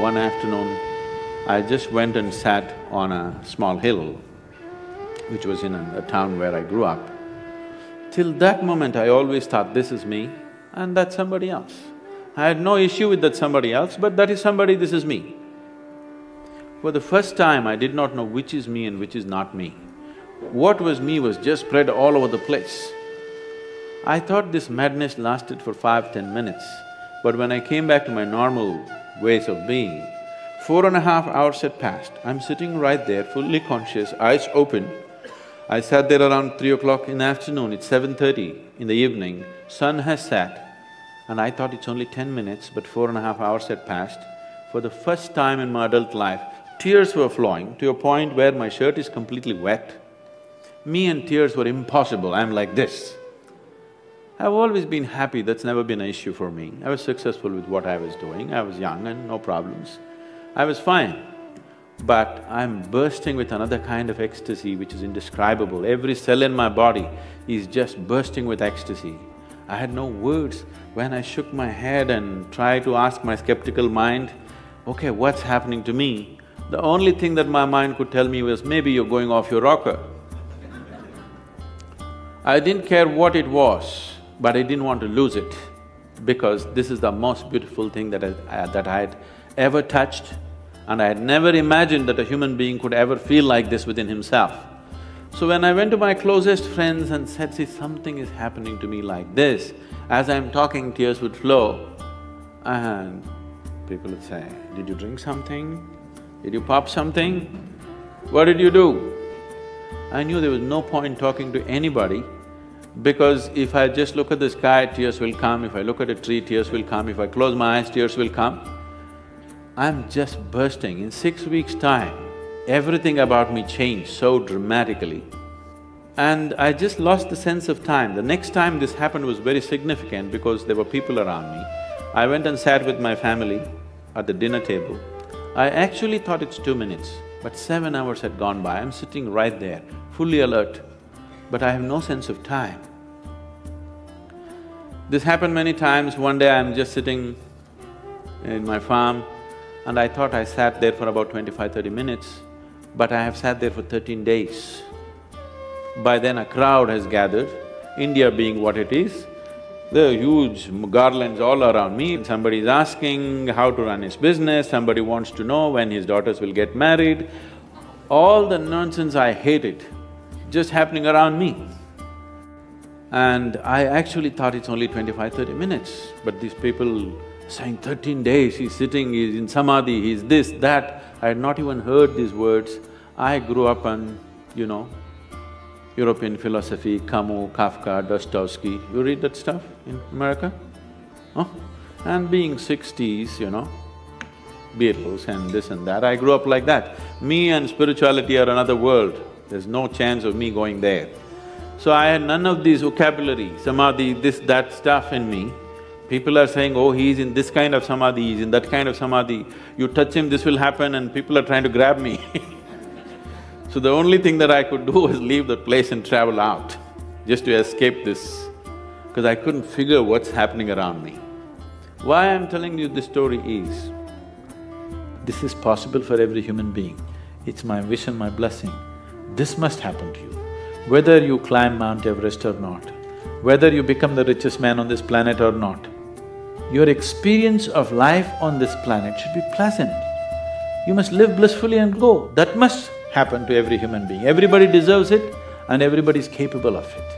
one afternoon, I just went and sat on a small hill, which was in a town where I grew up. Till that moment, I always thought, this is me and that's somebody else. I had no issue with that somebody else, but that is somebody, this is me. For the first time, I did not know which is me and which is not me. What was me was just spread all over the place. I thought this madness lasted for 5–10 minutes, but when I came back to my normal ways of being, 4.5 hours had passed. I'm sitting right there, fully conscious, eyes open. I sat there around 3 o'clock in the afternoon, it's 7:30 in the evening, sun has set, and I thought it's only 10 minutes, but 4.5 hours had passed. For the first time in my adult life, tears were flowing to a point where my shirt is completely wet. Me and tears were impossible, I'm like this. I've always been happy, that's never been an issue for me. I was successful with what I was doing, I was young and no problems. I was fine. But I'm bursting with another kind of ecstasy which is indescribable. Every cell in my body is just bursting with ecstasy. I had no words. When I shook my head and tried to ask my skeptical mind, okay, what's happening to me? The only thing that my mind could tell me was, maybe you're going off your rocker. I didn't care what it was, but I didn't want to lose it, because this is the most beautiful thing that I had ever touched, and I had never imagined that a human being could ever feel like this within himself. So when I went to my closest friends and said, see, something is happening to me like this, as I'm talking, tears would flow, and people would say, did you drink something? Did you pop something? What did you do? I knew there was no point talking to anybody, because if I just look at the sky, tears will come, if I look at a tree, tears will come, if I close my eyes, tears will come. I'm just bursting. In 6 weeks' time, everything about me changed so dramatically. And I just lost the sense of time. The next time this happened was very significant because there were people around me. I went and sat with my family at the dinner table. I actually thought it's 2 minutes, but 7 hours had gone by. I'm sitting right there, fully alert, but I have no sense of time. This happened many times. One day I'm just sitting in my farm, and I thought I sat there for about 25–30 minutes, but I have sat there for 13 days. By then a crowd has gathered, India being what it is, there are huge garlands all around me. Somebody is asking how to run his business, somebody wants to know when his daughters will get married. All the nonsense I hated just happening around me. And I actually thought it's only 25–30 minutes, but these people saying 13 days, he's sitting, he's in samadhi, he's this, that. I had not even heard these words. I grew up on, European philosophy, Camus, Kafka, Dostoevsky. You read that stuff in America? Huh? And being 60s, Beatles and this and that, I grew up like that. Me and spirituality are another world, there's no chance of me going there. So I had none of these vocabulary, samadhi, this, that stuff in me. People are saying, oh, he's in this kind of samadhi, he's in that kind of samadhi, you touch him, this will happen, and people are trying to grab me. So the only thing that I could do was leave the place and travel out, just to escape this, because I couldn't figure what's happening around me. Why I'm telling you this story is, this is possible for every human being. It's my wish and my blessing. This must happen to you. Whether you climb Mount Everest or not, whether you become the richest man on this planet or not, your experience of life on this planet should be pleasant. You must live blissfully and go. That must happen to every human being. Everybody deserves it and everybody is capable of it.